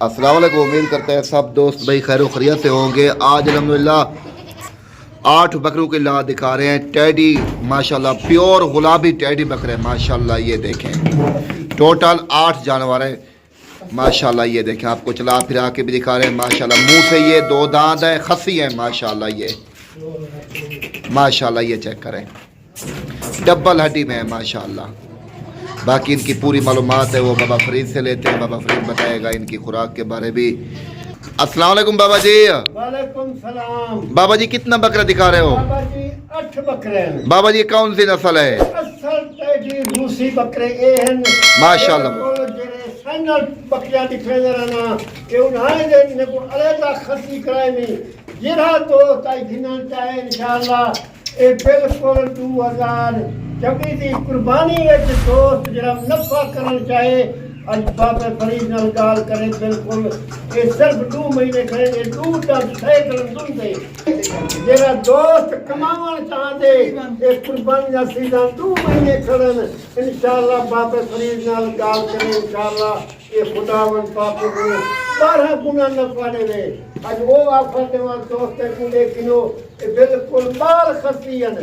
अस्सलाम वालेकुम। उम्मीद करते हैं सब दोस्त भाई खैर खैरियत से होंगे। आज अल्हम्दुलिल्लाह 8 बकरों की लाद दिखा रहे हैं। टैडी माशाल्लाह प्योर गुलाबी टैडी बकरे माशाल्लाह, ये देखें टोटल 8 जानवर हैं माशाल्लाह। ये देखें, आपको चला फिरा के भी दिखा रहे हैं माशाल्लाह। मुंह से ये 2 दांत है, खस्सी है माशाल्लाह। ये माशाल्लाह ये चेक करें, डबल हड्डी में है माशाल्लाह। बाकी इनकी पूरी मालूमात है वो बाबा फरीद से लेते हैं। बाबा फरीद बताएगा इनकी खुराक के बारे में। अस्सलाम वालेकुम बाबा जी। वालेकुम सलाम। बाबा जी कितना बकरा दिखा रहे हो? बाबा जी 8 बकरे हैं। बाबा जी कौन सी नस्ल है? असल टैडी रूसी बकरे ए हैं माशाल्लाह। फाइनल बकरियां दिखे रहना ये उन्हें दे ने को अलग खसी कराए में जेरा दोस्त आई गिनना चाहे इंशाल्लाह ए बिल्कुल 2000 जबकि दी कुर्बानी है जो दोस्त जरा नफा करना चाहे आज बाबा फरीद नाल गाल करे बिल्कुल ये सिर्फ 2 महीने करे ये 2 तक साइकिल दूं दे जरा दोस्त कमावन चाहते ये कुर्बानी का सीजन 2 महीने करन इंशाल्लाह बाबा फरीद नाल गाल करे इंशाल्लाह ये खुदावन पाक को 12 गुना नफा दे आज वो आफत देवा दोस्त को लेकिनो ये बिल्कुल बाल खसियन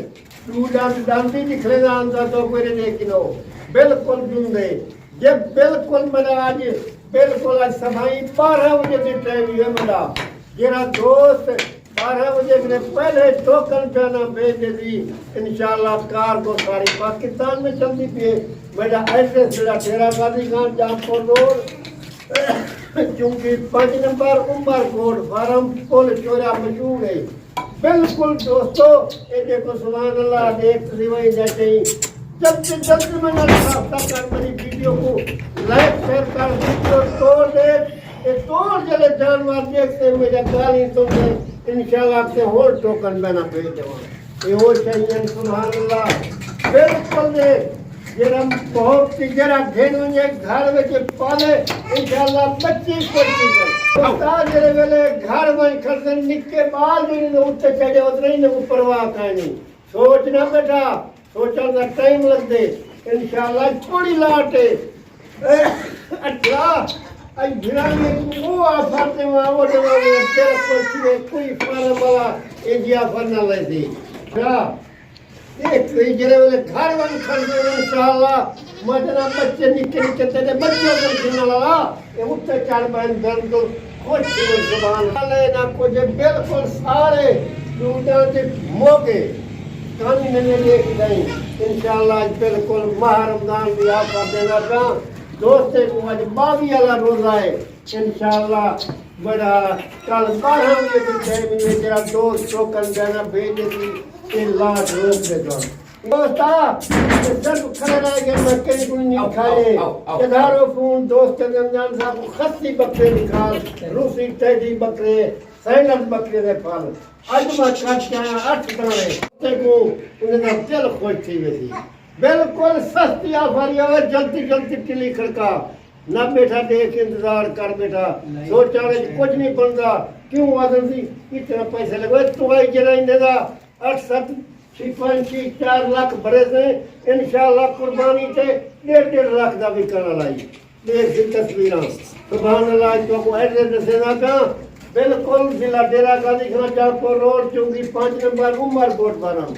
दांती दिखले ना अंदर तो कोई लेकिनो बिल्कुल दूंदे ये बिल्कुल मेरा आज बिल्कुल आज सभाई 12 बजे के टाइम है मेरा जरा दोस्त 12 बजे के पहले टोकन जाना भेज दी इंशाल्लाह कार को सारी पाकिस्तान में चलती थी मेरा एड्रेस मेरा तेरा गाजी खान जामपुर रोड चूंकि 5 नंबर उमर कोट फार्म पुल चोरा मशहूर है बिल्कुल दोस्तों ये देखो सुभान अल्लाह देख रिवाई जाते जल्द में रास्ता कर मेरी वीडियो को लाइक शेयर कर वीडियो तोड़ दे ये तोड़ जले जानवर देखते मेरा गाली सुनते इंशाल्लाह आपसे और टोकन बना भेज देवा ये हो चाहिए सुभान अल्लाह बिल्कुल दे जरा बहुत जरा घेन घर में पाले इंशाल्लाह 25 को बता जरे वेले घर में खर्चन निके बाल भी नहीं उठे चढ़े उतरे नहीं परवाह काई नहीं सोचना बेटा सोचा का टाइम लग दे इंशाल्लाह थोड़ी लाट है अच्छा आई भिड़ा में वो आफाते में वो तेरे कोई फार्म वाला इंडिया फरना ले दी क्या एक जरे वाले घर वन खर्च इंशाल्लाह मजना बच्चे निके निके तेरे बच्चों को खिलाना लगा ये उठे चार बहन बहन तो खुश सुभान अल्लाह ना को जे बिल्कुल सारे दूधा के मोगे कानी ने लेके गई इंशाल्लाह बिल्कुल माह रमजान भी आपका देना था दोस्ते को आज 22 वाला रोजा है इंशाल्लाह बड़ा कल 12 बजे के टाइम में जरा दोस्त टोकन देना भेज दी ये लाट रोक देगा दोस्ता सब खड़े रह गए मक्के को नहीं खाए इधरो फोन दोस्त रमजान साहब खस्सी बकरे निकाल रूसी टैडी बकरे साइलेंट बकरे दे पाल आज मैं काट के आया 8 तरह ते को उन्हें दिल खुश थी वैसी बिल्कुल सस्ती ऑफर है जल्दी जल्दी टिली खड़का ना बेटा देख इंतजार कर बेटा सोचा रे कुछ नहीं बनता क्यों आदम सी इतना पैसे लगे तो आई जरा इंदा 8-7 सिपाही 4 लाख भरे से इंशाल्लाह कुर्बानी से 1.5 लाख का भी करना लाई देख सी तस्वीरां सुभान अल्लाह तो को एड्रेस देना का बिल्कुल जिला डेरा गाजी खान जामपुर रोड चौकी 5 नंबर उमर कोट बाराम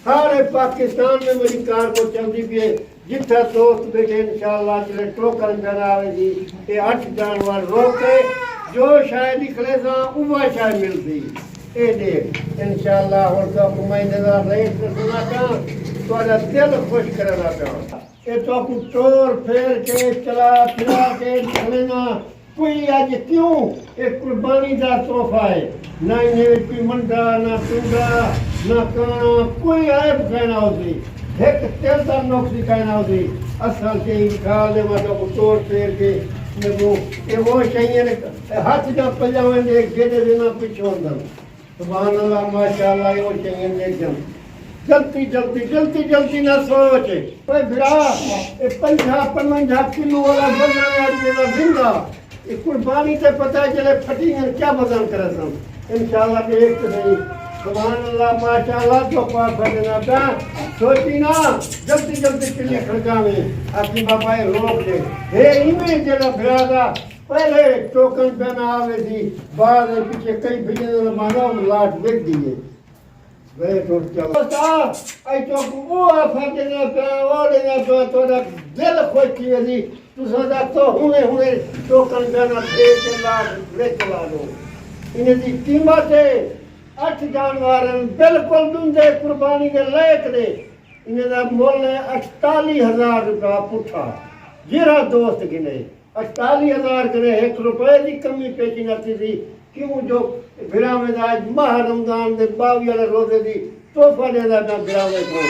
सारे पाकिस्तान में मेरी कार को चलती भी है जितना दोस्त बेटे इंशाल्लाह जिले टोकन करावेगी ये 8 जानवर रोके जो शायद निकले सा उवा शायद मिलती ये देख इंशाल्लाह और का महीनेदा रेट सुना का तो दिल खुश करना का ये तो को तोड़ फेर के चला फिरा के चलना कोई आज क्यों एक कुर्बानी का तोहफा है ना इन्हें कोई मंडा ना टूडा ना काना कोई ऐप कहना होती एक तेलता नौकरी कहना होती असल के खा ले मतलब को तोड़ फेर के वो ये वो चाहिए हाथ का पजामे देख के देना पीछे अंदर सुभान अल्लाह माशाल्लाह ये वो चाहिए एकदम जल्दी जल्दी जल्दी जल्दी ना सोच कोई भिड़ा ये 50 किलो वाला बना जिंदा कुर्बानी से पता चले फटी क्या बदल करे सब इंशाल्लाह देख नहीं सुभान अल्लाह माशाल्लाह तो पास फटना था सोची ना जल्दी जल्दी के लिए खड़का में अपनी बाबा रोक दे हे इमेज जरा फिरा था پہلے ٹوکن پہنا آوے تھی بعد پیچھے کئی بھیجے مانا لاٹ بک دیے ویٹ اٹھ چلو ائی تو وہ فاجنا پہ وہ لینا تو دل خوش کی وی تو سدا تو ہونے ٹوکن پہنا دے کے لاٹ بک لا دو ان دی قیمت ہے 8 جانور بالکل دندے قربانی کے لائق دے ان دا مول ہے 48,000 روپیہ پٹھا جیرا دوست گنے 48,000 کرے 1 روپے کی کمی پیشی نتی تھی کیوں جو گرامے دا ماہ رمضان دے 22 والے روزے دی تحفہ دے دا گرامے کو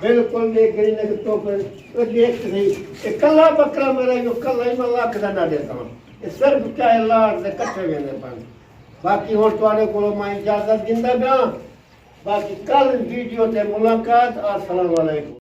بالکل دے کری نے تو پر دیکھ نہیں کہ کلا بکرا میرا جو کلا ہی اللہ کا نہ دیتا ہوں یہ صرف چاہے لاڑ دے کٹھے ویندے پن باقی ہن تواڈے کولو میں اجازت دیندا گا باقی کل ویڈیو تے ملاقات السلام علیکم